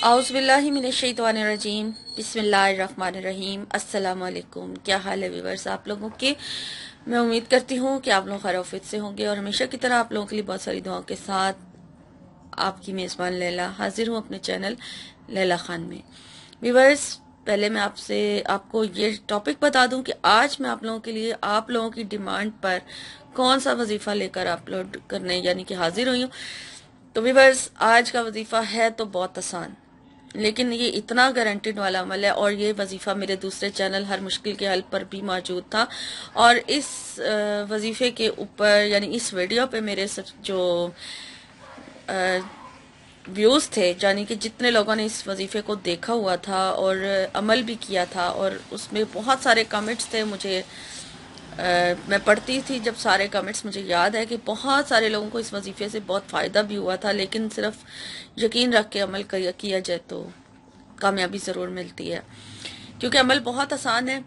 आउज़ुबिल्लाहि मिनश्शैतानिर्रजीम बिस्मिल्लाहिर्रहमानिर्रहीम। अस्सलाम वालेकुम। क्या हाल है व्यूअर्स आप लोगों के। मैं उम्मीद करती हूँ कि आप लोग खैर आफियत से होंगे और हमेशा की तरह आप लोगों के लिए बहुत सारी दुआओं के साथ आपकी मेज़बान लैला हाजिर हूँ अपने चैनल लैला खान में। व्यूअर्स, पहले मैं आपको ये टॉपिक बता दूं कि आज मैं आप लोगों के लिए आप लोगों की डिमांड पर कौन सा वजीफा लेकर अपलोड करने यानी कि हाजिर हुई हूँ। तो व्यूअर्स, आज का वजीफा है तो बहुत आसान, लेकिन ये इतना गारंटेड वाला अमल है और ये वजीफा मेरे दूसरे चैनल हर मुश्किल के हल पर भी मौजूद था। और इस वजीफे के ऊपर यानी इस वीडियो पे मेरे जो व्यूज़ थे, यानी कि जितने लोगों ने इस वजीफे को देखा हुआ था और अमल भी किया था, और उसमें बहुत सारे कमेंट्स थे। मैं पढ़ती थी जब सारे कमेंट्स, मुझे याद है कि बहुत सारे लोगों को इस वजीफे से बहुत फ़ायदा भी हुआ था, लेकिन सिर्फ यकीन रख के अमल किया जाए तो कामयाबी ज़रूर मिलती है, क्योंकि अमल बहुत आसान है।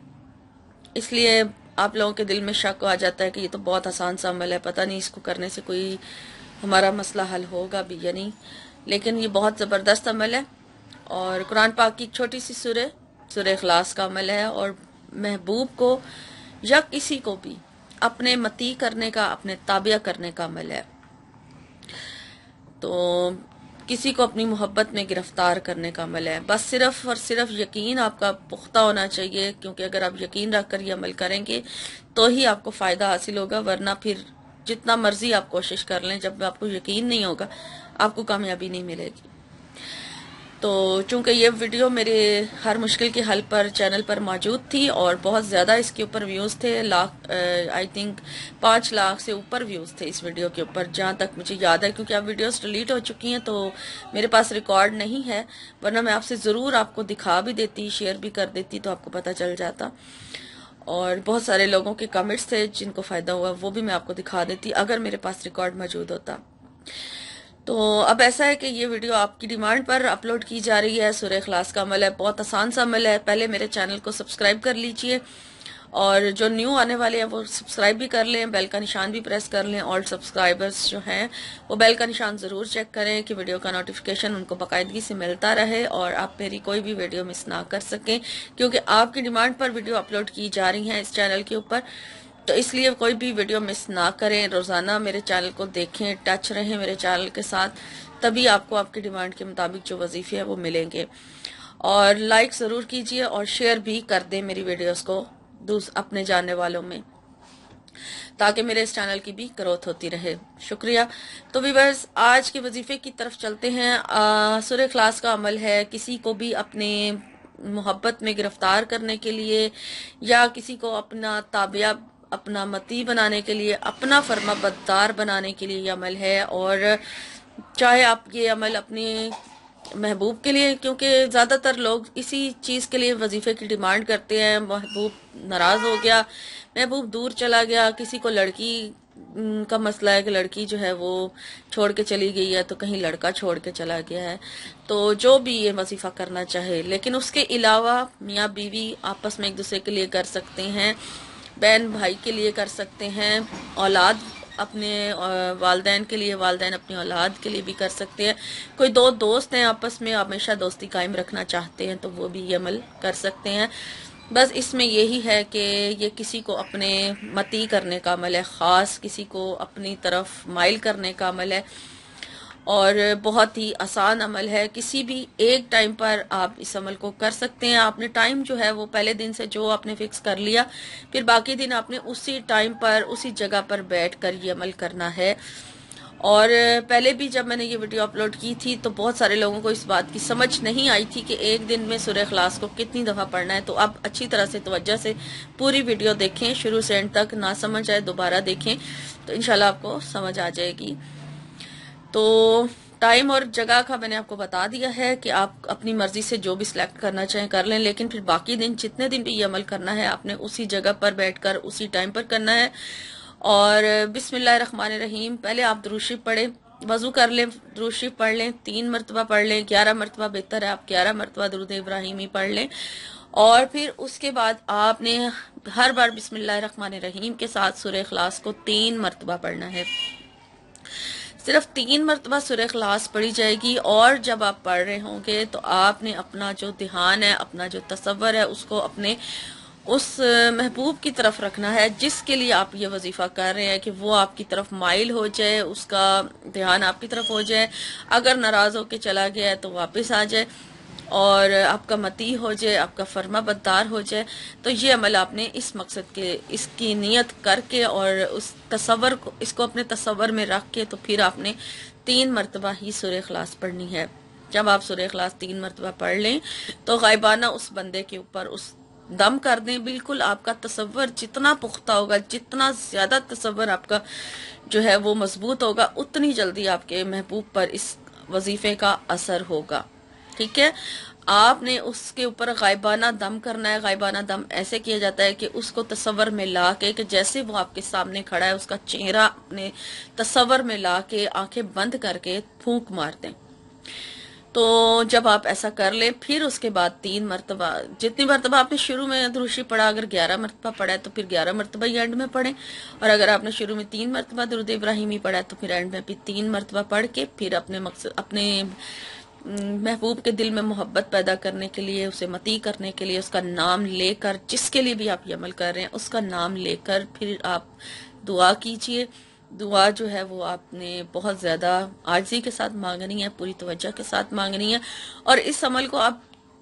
इसलिए आप लोगों के दिल में शक आ जाता है कि ये तो बहुत आसान सा अमल है, पता नहीं इसको करने से कोई हमारा मसला हल होगा भी या नहीं। लेकिन ये बहुत ज़बरदस्त अमल है और कुरान पाक की एक छोटी सी सूरह इखलास का अमल है, और महबूब को या किसी को भी अपने मती करने का, अपने ताबिया करने का अमल है। तो किसी को अपनी मोहब्बत में गिरफ्तार करने का अमल है। बस सिर्फ और सिर्फ यकीन आपका पुख्ता होना चाहिए, क्योंकि अगर आप यकीन रख कर ये अमल करेंगे तो ही आपको फ़ायदा हासिल होगा, वरना फिर जितना मर्जी आप कोशिश कर लें, जब आपको यकीन नहीं होगा आपको कामयाबी नहीं मिलेगी। तो चूंकि ये वीडियो मेरे हर मुश्किल के हल पर चैनल पर मौजूद थी और बहुत ज़्यादा इसके ऊपर व्यूज़ थे, आई थिंक 5 लाख से ऊपर व्यूज़ थे इस वीडियो के ऊपर, जहाँ तक मुझे याद है, क्योंकि अब वीडियोस डिलीट हो चुकी हैं तो मेरे पास रिकॉर्ड नहीं है, वरना मैं आपसे ज़रूर आपको दिखा भी देती, शेयर भी कर देती तो आपको पता चल जाता। और बहुत सारे लोगों के कमेंट्स थे जिनको फ़ायदा हुआ, वो भी मैं आपको दिखा देती अगर मेरे पास रिकॉर्ड मौजूद होता। तो अब ऐसा है कि ये वीडियो आपकी डिमांड पर अपलोड की जा रही है। सूरह इखलास का अमल है, बहुत आसान सा अमल है। पहले मेरे चैनल को सब्सक्राइब कर लीजिए, और जो न्यू आने वाले हैं वो सब्सक्राइब भी कर लें, बेल का निशान भी प्रेस कर लें। और सब्सक्राइबर्स जो हैं वो बेल का निशान ज़रूर चेक करें कि वीडियो का नोटिफिकेशन उनको बाकायदगी से मिलता रहे और आप मेरी कोई भी वीडियो मिस ना कर सकें, क्योंकि आपकी डिमांड पर वीडियो अपलोड की जा रही हैं इस चैनल के ऊपर। तो इसलिए कोई भी वीडियो मिस ना करें, रोज़ाना मेरे चैनल को देखें, टच रहें मेरे चैनल के साथ, तभी आपको आपकी डिमांड के मुताबिक जो वजीफे हैं वो मिलेंगे। और लाइक ज़रूर कीजिए और शेयर भी कर दें मेरी वीडियोस को अपने जानने वालों में, ताकि मेरे इस चैनल की भी ग्रोथ होती रहे। शुक्रिया। तो व्यूअर्स, आज के वजीफे की तरफ चलते हैं। सूरह इखलास का अमल है, किसी को भी अपने मोहब्बत में गिरफ्तार करने के लिए या किसी को अपना ताबिया, अपना मती बनाने के लिए, अपना फर्माबरदार बनाने के लिए ये अमल है। और चाहे आप ये अमल अपने महबूब के लिए, क्योंकि ज़्यादातर लोग इसी चीज़ के लिए वजीफे की डिमांड करते हैं। महबूब नाराज़ हो गया, महबूब दूर चला गया, किसी को लड़की का मसला है कि लड़की जो है वो छोड़ के चली गई है, तो कहीं लड़का छोड़ के चला गया है। तो जो भी ये वजीफा करना चाहे, लेकिन उसके अलावा मियाँ बीवी आपस में एक दूसरे के लिए कर सकते हैं, बहन भाई के लिए कर सकते हैं, औलाद अपने वालदैन के लिए, वालदैन अपनी औलाद के लिए भी कर सकते हैं। कोई दो दोस्त हैं आपस में, हमेशा दोस्ती कायम रखना चाहते हैं, तो वो भी ये अमल कर सकते हैं। बस इसमें यही है कि ये किसी को अपने मती करने का अमल है, ख़ास किसी को अपनी तरफ माइल करने का अमल है, और बहुत ही आसान अमल है। किसी भी एक टाइम पर आप इस अमल को कर सकते हैं। आपने टाइम जो है वो पहले दिन से जो आपने फिक्स कर लिया, फिर बाकी दिन आपने उसी टाइम पर उसी जगह पर बैठ कर ये अमल करना है। और पहले भी जब मैंने ये वीडियो अपलोड की थी तो बहुत सारे लोगों को इस बात की समझ नहीं आई थी कि एक दिन में सूरह इखलास को कितनी दफ़ा पढ़ना है। तो आप अच्छी तरह से तवज्जो से पूरी वीडियो देखें, शुरू से एंड तक। ना समझ आए दोबारा देखें तो इंशाल्लाह आपको समझ आ जाएगी। तो टाइम और जगह का मैंने आपको बता दिया है कि आप अपनी मर्जी से जो भी सिलेक्ट करना चाहें कर लें, लेकिन फिर बाकी दिन जितने दिन भी ये अमल करना है आपने उसी जगह पर बैठकर उसी टाइम पर करना है। और बिस्मिल्लाहिर्रहमानिर्रहीम, पहले आप दुरूद शरीफ पढ़ें, वजू कर लें, दुरूद शरीफ पढ़ लें, 3 मरतबा पढ़ लें, 11 मरतबा बेहतर है आप 11 मरतबा दुरूद इब्राहिमी पढ़ लें। और फिर उसके बाद आपने हर बार बिस्मिल्लाहिर्रहमानिर्रहीम के साथ सूरह इखलास को 3 मरतबा पढ़ना है। صرف 3 مرتبہ سورہ اخلاص پڑھی جائے گی، اور جب آپ پڑھ رہے ہوں گے تو آپ نے اپنا جو دھیان ہے، اپنا جو تصور ہے، اس کو اپنے اس محبوب کی طرف رکھنا ہے جس کے لیے آپ یہ وظیفہ کر رہے ہیں، کہ وہ آپ کی طرف مائل ہو جائے، اس کا دھیان آپ کی طرف ہو جائے، اگر ناراض ہو کے چلا گیا ہے تو واپس آ جائے، اور آپ کا مطیع ہو جائے، آپ کا فرما بردار ہو جائے۔ تو یہ عمل آپ نے اس مقصد کے، اس کی نیت کر کے اور اس تصور کو، اس کو اپنے تصور میں رکھ کے، تو پھر آپ نے 3 مرتبہ ہی سورہ اخلاص پڑھنی ہے۔ جب آپ سورہ اخلاص 3 مرتبہ پڑھ لیں تو غائبانہ اس بندے کے اوپر اس دم کر دیں، بالکل آپ کا تصور جتنا پختہ ہوگا، جتنا زیادہ تصور آپ کا جو ہے وہ مضبوط ہوگا، اتنی جلدی آپ کے محبوب پر اس وظیفے کا اثر ہوگا۔ ٹھیک ہے، آپ نے اس کے اوپر غائبانہ دم کرنا ہے۔ غائبانہ دم ایسے کیا جاتا ہے کہ اس کو تصور میں لا کے، کہ جیسے وہ آپ کے سامنے کھڑا ہے، اس کا چہرہ اپنے تصور میں لا کے آنکھیں بند کر کے پھونک مار دیں۔ تو جب آپ ایسا کر لیں، پھر اس کے بعد 3 مرتبہ، جتنی مرتبہ آپ نے شروع میں درود شریف پڑھا، اگر 11 مرتبہ پڑھا ہے تو پھر 11 مرتبہ ہی اینڈ میں پڑھیں، اور اگر آپ نے شروع میں 3 مرتبہ درود ابراہیمی پڑھا ہے تو پھر اینڈ میں بھی 3 مرتبہ پڑھ کے، پھر اپنے مقصد، اپنے محبوب کے دل میں محبت پیدا کرنے کے لیے، اسے مطیع کرنے کے لیے، اس کا نام لے کر، جس کے لیے بھی آپ یہ عمل کر رہے ہیں اس کا نام لے کر پھر آپ دعا کیجئے۔ دعا جو ہے وہ آپ نے بہت زیادہ عاجزی کے ساتھ مانگنی ہے، پوری توجہ کے ساتھ مانگنی ہے، اور اس عمل کو آپ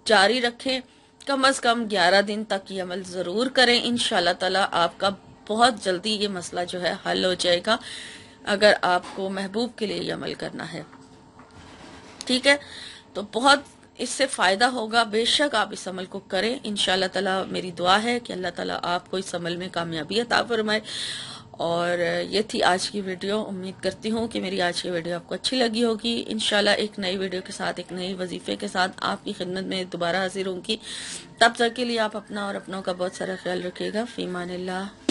جاری رکھیں، کم از کم 11 دن تک یہ عمل ضرور کریں۔ انشاءاللہ تعالی آپ کا بہت جلدی یہ مسئلہ جو ہے حل ہو جائے گا، اگر آپ کو محبوب کے لیے یہ عمل کرنا ہے۔ ٹھیک ہے، تو بہت اس سے فائدہ ہوگا، بے شک آپ اس عمل کو کریں۔ انشاءاللہ تعالی میری دعا ہے کہ اللہ تعالی آپ کو اس عمل میں کامیابی عطا فرمائے۔ اور یہ تھی آج کی ویڈیو، امید کرتی ہوں کہ میری آج کی ویڈیو آپ کو اچھی لگی ہوگی۔ انشاءاللہ ایک نئی ویڈیو کے ساتھ، ایک نئی وظیفے کے ساتھ آپ کی خدمت میں دوبارہ حاضر ہوں گی۔ تب تک کے لیے آپ اپنا اور اپنوں کا بہت سارا خیال رکھیے گا۔ فی امان اللہ۔